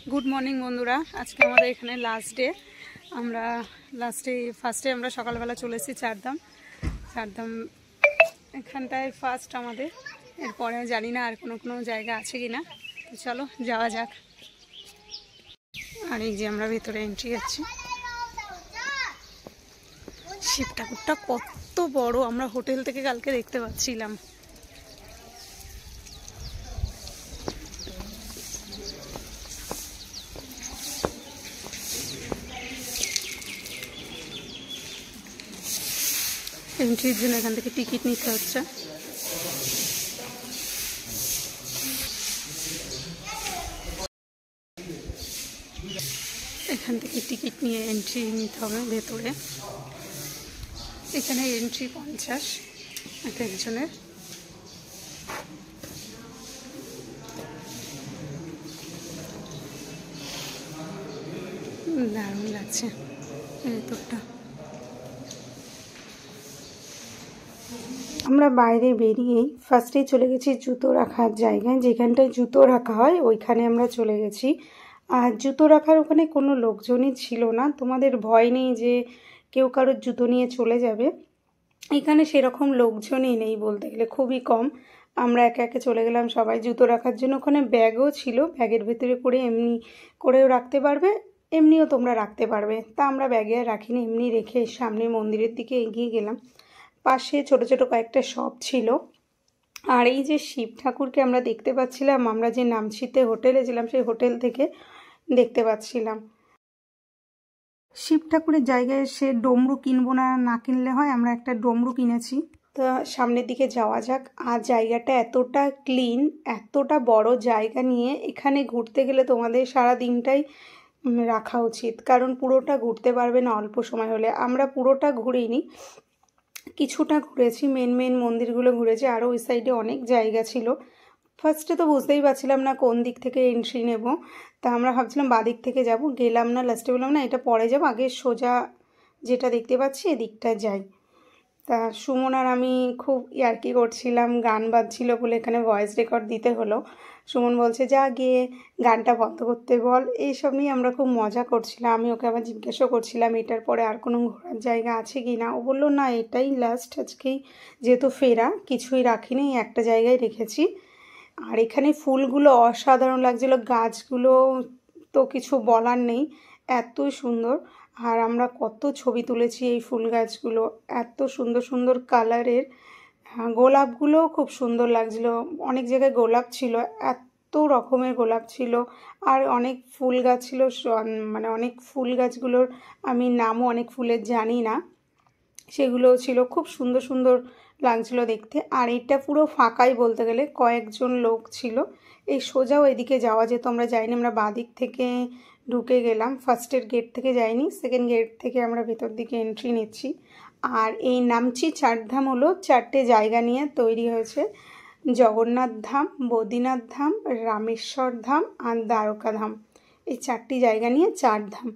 Good morning बंधुरा आज के हमारे एखाने लास्ट डे আমরা ফার্স্টে আমরা সকালবেলা চলে এসেছি চারধাম এখানটায় ফার্স্ট আমাদের। এরপরে জানি না আর কোনো জায়গা আছে কি না, তো চলো যাওয়া যাক। আর এই যে আমরা ভেতরে এন্ট্রি করছি। শিব ঠাকুরটা কত বড়, আমরা হোটেল থেকে কালকে দেখতে পাচ্ছিলাম। এন্ট্রির জন্য এখান থেকে টিকিট নিতে হচ্ছে। এখান থেকে টিকিট নিয়ে এন্ট্রি নিতে হবে ভেতরে। এখানে এন্ট্রি 50 এক একজনের। দারুণ লাগছে ভেতরটা। আমরা বাইরে বেরিয়েই ফার্স্টেই চলে গেছি জুতো রাখার জায়গায়, যেখানটায় জুতো রাখা হয় ওইখানে আমরা চলে গেছি। আর জুতো রাখার ওখানে কোনো লোকজনই ছিল না, তোমাদের ভয় নেই যে কেউ কারোর জুতো নিয়ে চলে যাবে। এখানে সেরকম লোকজনই নেই বলতে গেলে, খুবই কম। আমরা একে একে চলে গেলাম সবাই জুতো রাখার জন্য। ওখানে ব্যাগও ছিল, ব্যাগের ভেতরে করে এমনি করেও রাখতে পারবে, এমনিও তোমরা রাখতে পারবে। তা আমরা ব্যাগে আর রাখিনি, এমনি রেখে সামনে মন্দিরের দিকে এগিয়ে গেলাম। পাশে ছোট ছোট কয়েকটা শপ ছিল। আর এই যে শিব ঠাকুরকে আমরা দেখতে পাচ্ছিলাম, আমরা যে নামছিতে হোটেলে ছিলাম সেই হোটেল থেকে দেখতে পাচ্ছিলাম। শিব ঠাকুরের জায়গায় এসে ডমরু কিনবো না কিনলে হয়, আমরা একটা ডমরু কিনেছি। তো সামনের দিকে যাওয়া যাক। আর জায়গাটা এতটা ক্লিন, এতটা বড় জায়গা নিয়ে এখানে ঘুরতে গেলে তোমাদের সারা দিনটাই রাখা উচিত, কারণ পুরোটা ঘুরতে পারবে না অল্প সময় হলে। আমরা পুরোটা ঘুরিনি, কিছুটা ঘুরেছি, মেন মন্দিরগুলো ঘুরেছি। আরও ওই সাইডে অনেক জায়গা ছিল। ফার্স্টে তো বুঝতেই পারছিলাম না কোন দিক থেকে এন্ট্রি নেব, তা আমরা ভাবছিলাম বাদিক থেকে যাব, গেলাম না। লাস্টে বললাম না এটা পরে যাব, আগে সোজা যেটা দেখতে পাচ্ছি এদিকটা যাই। তা সুমন আর আমি খুব ইয়ার্কি করছিলাম, গান বাজছিল বলে এখানে ভয়েস রেকর্ড দিতে হলো। সুমন বলছে যা গিয়ে গানটা বন্ধ করতে বল, এইসব নিয়ে আমরা খুব মজা করছিলাম। আমি ওকে আবার জিজ্ঞাসা করছিলাম এটার পরে আর কোনো ঘোরার জায়গা আছে কি না। ও বললো না এটাই লাস্ট, আজকেই যেহেতু ফেরা কিছুই রাখিনি, একটা জায়গায় রেখেছি। আর এখানে ফুলগুলো অসাধারণ লাগছিল, গাছগুলো তো কিছু বলার নেই, এতই সুন্দর। আর আমরা কত ছবি তুলেছি এই ফুল গাছগুলো, এত সুন্দর সুন্দর কালারের। গোলাপগুলোও খুব সুন্দর লাগছিল, অনেক জায়গায় গোলাপ ছিল, এত রকমের গোলাপ ছিল। আর অনেক ফুল গাছ ছিল, মানে অনেক ফুল গাছগুলোর আমি নামও অনেক ফুলের জানি না, সেগুলোও ছিল। খুব সুন্দর সুন্দর লাগছিল দেখতে। আর এটা পুরো ফাঁকাই বলতে গেলে, কয়েকজন লোক ছিল। এই সোজাও এদিকে যাওয়া যেত, আমরা যাইনি, আমরা বাদিক থেকে ঢুকে গেলাম। ফার্স্টের গেট থেকে যাইনি, সেকেন্ড গেট থেকে আমরা ভেতর দিকে এন্ট্রি নিচ্ছি। আর এই নামছি চারধাম হলো 4টে জায়গা নিয়ে তৈরি হয়েছে। জগন্নাথ ধাম, বদ্রীনাথ ধাম, রামেশ্বর ধাম আর দ্বারকা ধাম, এই 4টি জায়গা নিয়ে 4 ধাম।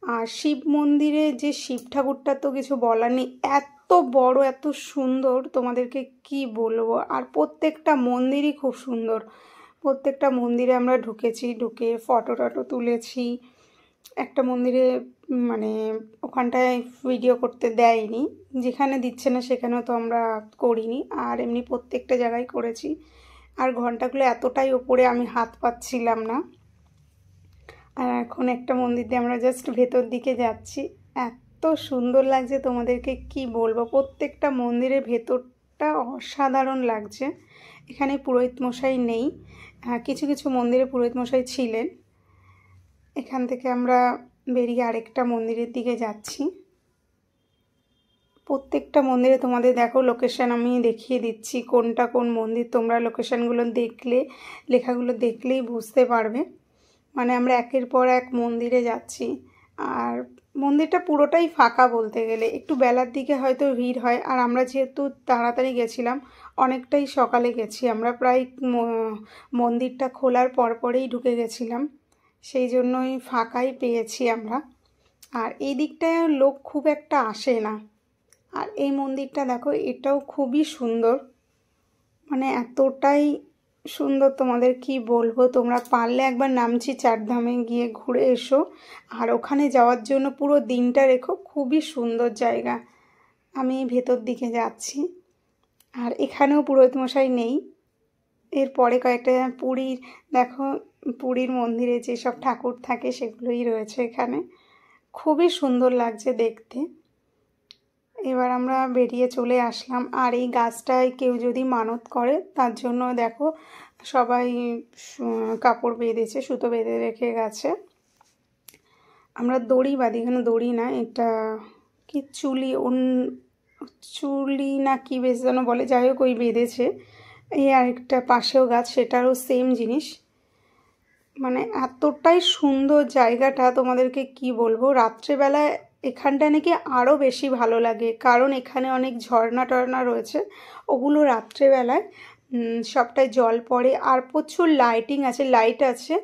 আর শিব মন্দিরে যে শিব ঠাকুরটা তো কিছু বলার নেই, এত বড় এত সুন্দর, তোমাদেরকে কি বলবো। আর প্রত্যেকটা মন্দিরই খুব সুন্দর। প্রত্যেকটা মন্দিরে আমরা ঢুকেছি, ঢুকে ফটো টটো তুলেছি। একটা মন্দিরে মানে ওখানটায় ভিডিও করতে দেয়নি, যেখানে দিচ্ছে না সেখানেও তো আমরা করিনি। আর এমনি প্রত্যেকটা জায়গায় করেছি। আর ঘন্টাগুলো এতটাই ওপরে আমি হাত পাচ্ছিলাম না। আর এখন একটা মন্দির দিয়ে আমরা জাস্ট ভেতর দিকে যাচ্ছি, এত সুন্দর লাগছে তোমাদেরকে কি বলবো। প্রত্যেকটা মন্দিরের ভেতরটা অসাধারণ লাগছে। এখানে পুরোহিত মশাই নেই, কিছু কিছু মন্দিরে পুরোহিত মশাই ছিলেন। এখান থেকে আমরা বেরিয়ে আরেকটা মন্দিরের দিকে যাচ্ছি। প্রত্যেকটা মন্দিরে তোমাদের দেখো লোকেশান আমি দেখিয়ে দিচ্ছি, কোনটা কোন মন্দির। তোমরা লোকেশানগুলো দেখলে, লেখাগুলো দেখলেই বুঝতে পারবে। মানে আমরা একের পর এক মন্দিরে যাচ্ছি। আর মন্দিরটা পুরোটাই ফাঁকা বলতে গেলে, একটু বেলার দিকে হয়তো ভিড় হয়। আর আমরা যেহেতু তাড়াতাড়ি গেছিলাম, অনেকটাই সকালে গেছি, আমরা প্রায় মন্দিরটা খোলার পরপরেই ঢুকে গেছিলাম, সেই জন্যই ফাঁকাই পেয়েছি আমরা। আর এই দিকটায় লোক খুব একটা আসে না। আর এই মন্দিরটা দেখো, এটাও খুবই সুন্দর, মানে এতটাই সুন্দর, তোমাদের কি বলবো। তোমরা পারলে একবার নামছি চারধামে গিয়ে ঘুরে এসো, আর ওখানে যাওয়ার জন্য পুরো দিনটা রেখো। খুবই সুন্দর জায়গা। আমি ভেতর দিকে যাচ্ছি, আর এখানেও পুরোহিত মশাই নেই। এরপরে কয়েকটা পুরীর, দেখো পুরীর মন্দিরে যেসব ঠাকুর থাকে সেগুলোই রয়েছে এখানে। খুবই সুন্দর লাগছে দেখতে। এবার আমরা বেরিয়ে চলে আসলাম। আর এই গাছটায় কেউ যদি মানত করে তার জন্য দেখো সবাই কাপড় বেঁধেছে, সুতো বেঁধে রেখে গেছে। আমরা দড়ি বাঁধি, এখানে দড়ি না, এটা কি চুলি না কি বেশ যেন বলে, যাই হোক ওই বেঁধেছে। এই আরেকটা পাশেও গাছ, সেটারও সেম জিনিস। মানে এতটাই সুন্দর জায়গাটা, তোমাদেরকে কি বলবো। রাত্রেবেলায় এখানটা নাকি আরও বেশি ভালো লাগে, কারণ এখানে অনেক ঝর্ণা টর্ণা রয়েছে, ওগুলো রাত্রেবেলায় সবটাই জল পড়ে, আর প্রচুর লাইটিং আছে, লাইট আছে,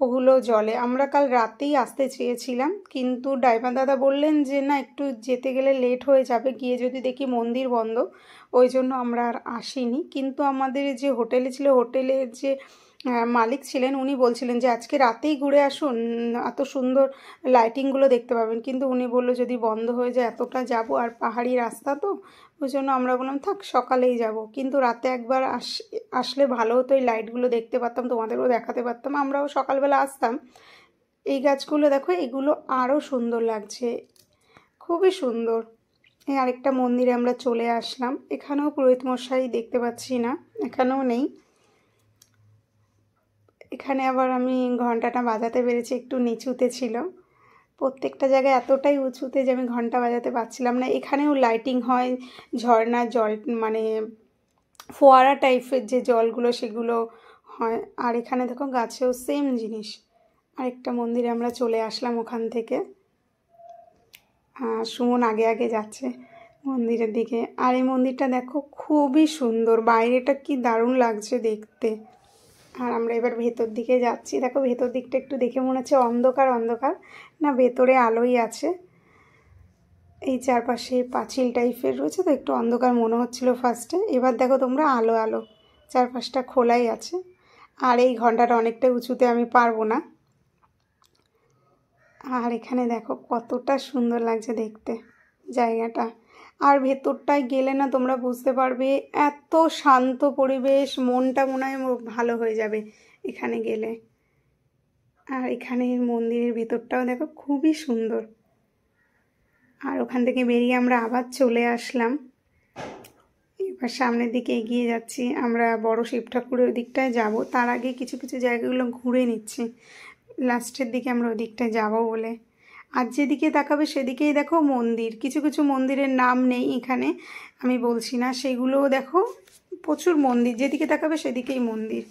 ওগুলো জলে। আমরা কাল রাতেই আসতে চেয়েছিলাম, কিন্তু ড্রাইভার দাদা বললেন যে না, একটু যেতে গেলে লেট হয়ে যাবে, গিয়ে যদি দেখি মন্দির বন্ধ, ওই জন্য আমরা আর আসিনি। কিন্তু আমাদের যে হোটেলে ছিল, হোটেলের যে মালিক ছিলেন উনি বলছিলেন যে আজকে রাতেই ঘুরে আসুন, এত সুন্দর লাইটিংগুলো দেখতে পাবেন। কিন্তু উনি বললো যদি বন্ধ হয়ে যায় এতটা যাব, আর পাহাড়ি রাস্তা তো, ওই জন্য আমরা বললাম থাক সকালেই যাব। কিন্তু রাতে একবার আসলে ভালো হতো, এই লাইটগুলো দেখতে পারতাম, তোমাদেরও দেখাতে পারতাম, আমরাও সকালবেলা আসতাম। এই গাছগুলো দেখো, এগুলো আরও সুন্দর লাগছে, খুবই সুন্দর। এই আরেকটা মন্দিরে আমরা চলে আসলাম, এখানেও পুরোহিত মশাই দেখতে পাচ্ছি না, এখানেও নেই। এখানে আবার আমি ঘন্টাটা বাজাতে পেরেছি, একটু নিচুতে ছিল। প্রত্যেকটা জায়গায় এতটাই উঁচুতে যে আমি ঘন্টা বাজাতে পারছিলাম না। এখানেও লাইটিং হয়, ঝর্ণার জল, মানে ফোয়ারা টাইপের যে জলগুলো সেগুলো হয়। আর এখানে দেখো গাছেও সেম জিনিস। আরেকটা মন্দিরে আমরা চলে আসলাম ওখান থেকে। সুমন আগে আগে যাচ্ছে মন্দিরের দিকে। আর এই মন্দিরটা দেখো খুবই সুন্দর, বাইরেটা কি দারুণ লাগছে দেখতে। আর আমরা এবার ভেতর দিকে যাচ্ছি। দেখো ভেতর দিকটা একটু দেখে মনে হচ্ছে অন্ধকার অন্ধকার, না ভেতরে আলোই আছে। এই চারপাশে পাঁচিল টাইপের রয়েছে তো একটু অন্ধকার মনে হচ্ছিল ফার্স্টে, এবার দেখো তোমরা আলো আলো, চারপাশটা খোলাই আছে। আর এই ঘন্টাটা অনেকটা উঁচুতে, আমি পারবো না। আর এখানে দেখো কতটা সুন্দর লাগছে দেখতে জায়গাটা। আর ভেতরটায় গেলে না তোমরা বুঝতে পারবে, এত শান্ত পরিবেশ, মনটা মনে হয় ভালো হয়ে যাবে এখানে গেলে। আর এখানে মন্দিরের ভেতরটাও দেখো খুবই সুন্দর। আর ওখান থেকে বেরিয়ে আমরা আবার চলে আসলাম। এবার সামনের দিকে এগিয়ে যাচ্ছি, আমরা বড় শিব ঠাকুরের দিকটায় যাব। তার আগে কিছু কিছু জায়গাগুলো ঘুরে নিচ্ছি, লাস্টের দিকে আমরা ওই দিকটায় যাবো বলে। আর যেদিকে তাকাবে সেদিকেই দেখো মন্দির, কিছু কিছু মন্দিরের নাম নেই এখানে, আমি বলছি না, সেগুলোও দেখো প্রচুর মন্দির, যেদিকে তাকাবে সেদিকেই মন্দির।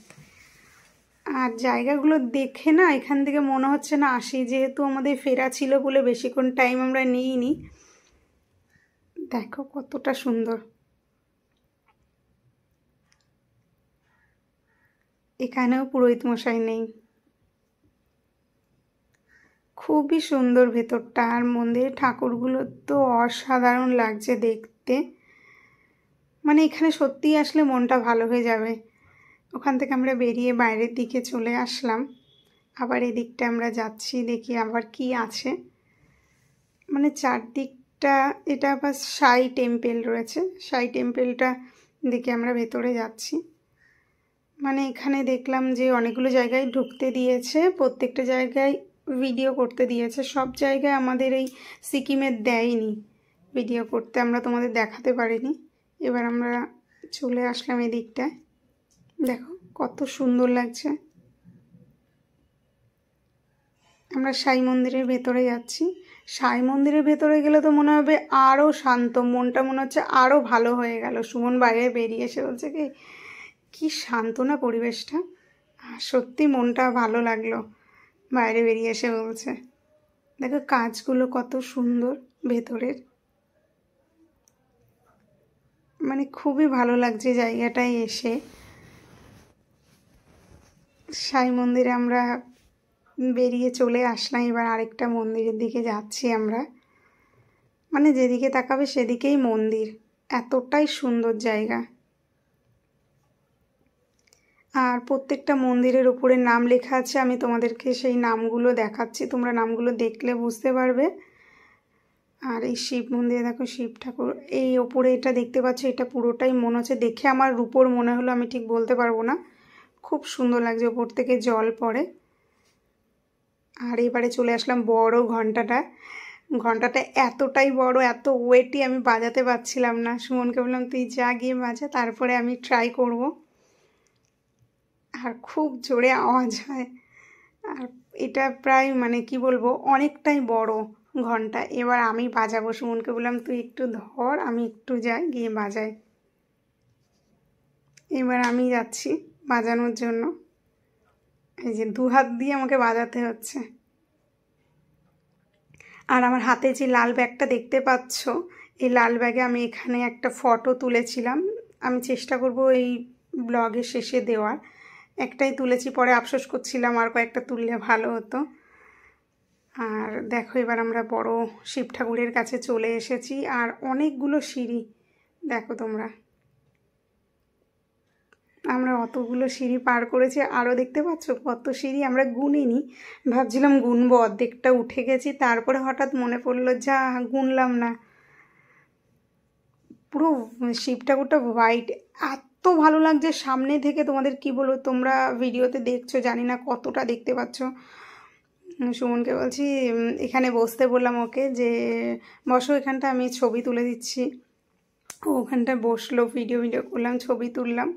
আর জায়গাগুলো দেখে না এখান থেকে মনে হচ্ছে না আসি, যেহেতু আমাদের ফেরা ছিল বলে বেশিক্ষণ টাইম আমরা নিইনি। দেখো কতটা সুন্দর। এখানেও পুরোহিত মশাই নেই। খুবই সুন্দর ভেতরটা, আর মন্দিরের ঠাকুরগুলো তো অসাধারণ লাগছে দেখতে। মানে এখানে সত্যিই আসলে মনটা ভালো হয়ে যাবে। ওখান থেকে আমরা বেরিয়ে বাইরের দিকে চলে আসলাম। আবার এদিকটা আমরা যাচ্ছি, দেখি আবার কি আছে। মানে চারদিকটা, এটা আবার সাই টেম্পেল রয়েছে, সাই টেম্পেলটা দেখে আমরা ভেতরে যাচ্ছি। মানে এখানে দেখলাম যে অনেকগুলো জায়গায় ঢুকতে দিয়েছে, প্রত্যেকটা জায়গায় ভিডিও করতে দিয়েছে। সব জায়গায় আমাদের এই সিকিমের দেয়নি ভিডিও করতে, আমরা তোমাদের দেখাতে পারিনি। এবার আমরা চলে আসলাম এদিকটায়, দেখো কত সুন্দর লাগছে। আমরা সাই মন্দিরের ভেতরে যাচ্ছি। সাই মন্দিরের ভেতরে গেলে তো মনে হবে আরও শান্ত, মনটা মনে হচ্ছে আরও ভালো হয়ে গেল। সুমন বাইরে বেরিয়ে এসে বলছে কি শান্ত না পরিবেশটা, সত্যি মনটা ভালো লাগলো বাইরে বেরিয়ে এসে বলছে। দেখো কাজগুলো কত সুন্দর ভেতরের, মানে খুবই ভালো লাগছে জায়গাটায় এসে। সাই মন্দিরে আমরা বেরিয়ে চলে আসলাম, এবার আরেকটা মন্দিরের দিকে যাচ্ছি আমরা। মানে যেদিকে তাকাবে সেদিকেই মন্দির, এতটাই সুন্দর জায়গা। আর প্রত্যেকটা মন্দিরের উপরে নাম লেখা আছে, আমি তোমাদেরকে সেই নামগুলো দেখাচ্ছি, তোমরা নামগুলো দেখলে বুঝতে পারবে। আর এই শিব মন্দিরে দেখো শিব ঠাকুর, এই ওপরে এটা দেখতে পাচ্ছ, এটা পুরোটাই মনে হচ্ছে, দেখে আমার রূপোর মনে হলো, আমি ঠিক বলতে পারবো না, খুব সুন্দর লাগছে, ওপর থেকে জল পড়ে। আর এবারে চলে আসলাম বড় ঘন্টাটা, ঘন্টাটা এতটাই বড়, এত ওয়েটই, আমি বাজাতে পারছিলাম না। সুমনকে বললাম তুই যা গিয়ে বাজা, তারপরে আমি ট্রাই করব। আর খুব জোরে আওয়াজ হয়, আর এটা প্রায় মানে কি বলবো, অনেকটাই বড় ঘন্টা। এবার আমি বাজাবো, সুমনকে বললাম তুই একটু ধর, আমি একটু যাই গিয়ে বাজাই। এবার আমি যাচ্ছি বাজানোর জন্য, এই যে 2 হাত দিয়ে আমাকে বাজাতে হচ্ছে। আর আমার হাতে যে লাল ব্যাগটা দেখতে পাচ্ছ, এই লাল ব্যাগে আমি এখানে একটা ফটো তুলেছিলাম, আমি চেষ্টা করব এই ব্লগের শেষে দেওয়ার। একটাই তুলেছি, পরে আফসোস করছিলাম আর কয়েকটা তুললে ভালো হতো। আর দেখো এবার আমরা বড় শিব ঠাকুরের কাছে চলে এসেছি, আর অনেকগুলো সিঁড়ি দেখো তোমরা, আমরা অতগুলো সিঁড়ি পার করেছি, আরও দেখতে পাচ্ছ কত সিঁড়ি, আমরা গুনিনি, ভাবছিলাম গুনবো, অর্ধেকটা উঠে গেছি, তারপরে হঠাৎ মনে পড়লো যা গুনলাম না। পুরো শিব ঠাকুরটা হোয়াইট, এত ভালো লাগছে সামনে থেকে, তোমাদের কি বলবো, তোমরা ভিডিওতে দেখছো জানি না কতটা দেখতে পাচ্ছ। সুমনকে বলছি এখানে বসতে বললাম ওকে, যে বসো এখানটা, আমি ছবি তুলে দিচ্ছি। ওখানটা বসলো, ভিডিও করলাম, ছবি তুললাম।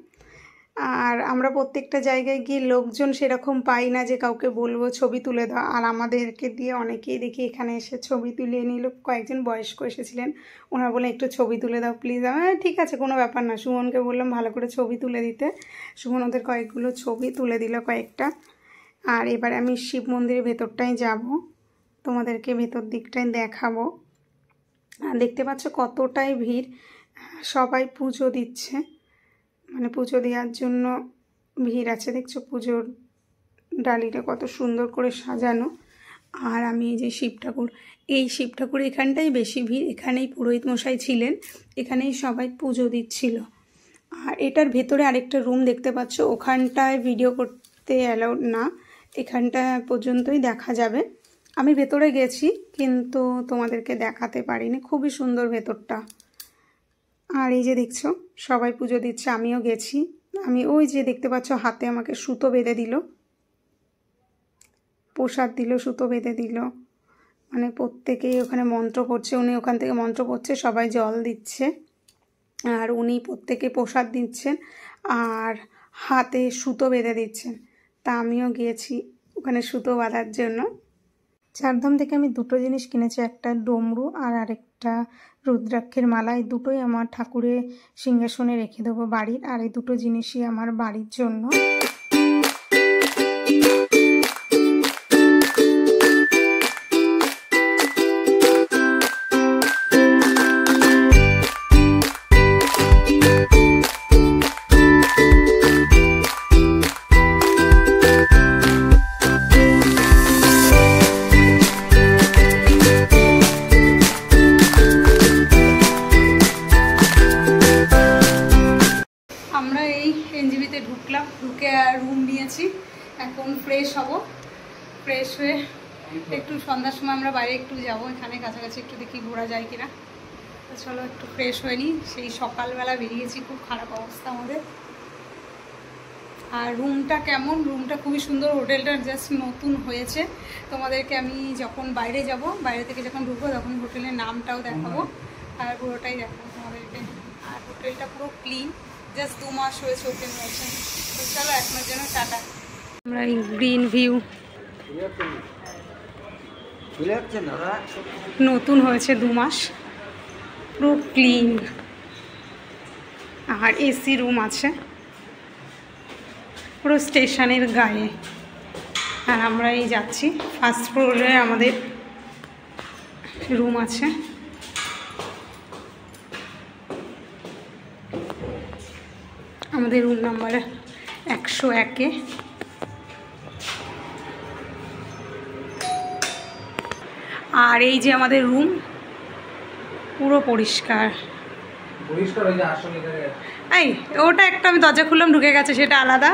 আর আমরা প্রত্যেকটা জায়গায় গিয়ে লোকজন সেরকম পাই না যে কাউকে বলবো ছবি তুলে দাও, আর আমাদেরকে দিয়ে অনেকেই দেখি এখানে এসে ছবি তুলিয়ে নিল। কয়েকজন বয়স্ক এসেছিলেন, ওনারা বলে একটু ছবি তুলে দাও প্লিজ। ঠিক আছে, কোনো ব্যাপার না। সুমনকে বললাম ভালো করে ছবি তুলে দিতে, সুমন ওদের কয়েকগুলো ছবি তুলে দিল কয়েকটা। আর এবারে আমি শিব মন্দিরের ভেতরটাই যাব, তোমাদেরকে ভেতর দিকটাই দেখাবো। আর দেখতে পাচ্ছ কতটাই ভিড়, সবাই পুজো দিচ্ছে, মানে পুজো দেওয়ার জন্য ভিড় আছে। দেখছো পুজোর ডালিটা কত সুন্দর করে সাজানো। আর আমি এই যে শিব ঠাকুর, এই শিব ঠাকুর এখানটাই বেশি ভিড়, এখানেই পুরোহিত মশাই ছিলেন, এখানেই সবাই পুজো দিচ্ছিল। আর এটার ভেতরে আরেকটা রুম দেখতে পাচ্ছ, ওখানটায় ভিডিও করতে অ্যালাউড না, এখানটা পর্যন্তই দেখা যাবে। আমি ভেতরে গেছি কিন্তু তোমাদেরকে দেখাতে পারিনি, খুবই সুন্দর ভেতরটা। আর এই যে দেখছো সবাই পুজো দিচ্ছে, আমিও গেছি। আমি ওই যে দেখতে পাচ্ছ হাতে আমাকে সুতো বেঁধে দিল, প্রসাদ দিল, সুতো বেঁধে দিল, মানে প্রত্যেকেই ওখানে মন্ত্র পড়ছে, উনি ওখান থেকে মন্ত্র পড়ছে, সবাই জল দিচ্ছে, আর উনি প্রত্যেকে প্রসাদ দিচ্ছেন আর হাতে সুতো বেঁধে দিচ্ছেন। তা আমিও গিয়েছি ওখানে সুতো বাঁধার জন্য। চারধাম থেকে আমি 2টো জিনিস কিনেছি, একটা ডমরু আর আরেকটা রুদ্রাক্ষের মালা। এই দুটোই আমার ঠাকুরের সিংহাসনে রেখে দেবো বাড়ির, আর এই 2টো জিনিসই আমার বাড়ির জন্য। ঢুকে রুম নিয়েছি, এখন ফ্রেশ হব, ফ্রেশ হয়ে একটু সন্ধ্যার সময় আমরা বাইরে একটু যাব, এখানে কাছাকাছি একটু দেখি ঘোরা যায় কিনা। তো চলো একটু ফ্রেশ হয়ে নিই, সেই সকালবেলা বেরিয়েছি, খুব খারাপ অবস্থা আমাদের। আর রুমটা কেমন, রুমটা খুবই সুন্দর, হোটেলটা জাস্ট নতুন হয়েছে, তোমাদেরকে আমি যখন বাইরে যাব, বাইরে থেকে যখন ঢুকবো তখন হোটেলের নামটাও দেখাবো আর পুরোটাই দেখাবো তোমাদেরকে। আর হোটেলটা পুরো ক্লিন, জাস্ট 2 মাস হয়েছে ওপেন হয়েছে। তো চলো এখনের জন্য টাটা। আমরা এই গ্রিন ভিউ নতুন হয়েছে 2 মাস, পুরো ক্লিন, আর এসি রুম আছে পুরো স্টেশনের গায়ে। আর আমরা এই যাচ্ছি, ফার্স্ট ফ্লোরে আমাদের রুম আছে। আমাদের রুম নাম্বার 101-এ। আর এই যে আমাদের রুম পুরো পরিষ্কার, এই ওটা একটা আমি দরজা খুললাম ঢুকে গেছে, সেটা আলাদা।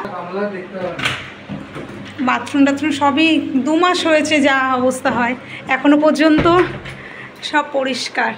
বাথরুম টাথরুম সবই 2 মাস হয়েছে যা অবস্থা হয়, এখনো পর্যন্ত সব পরিষ্কার।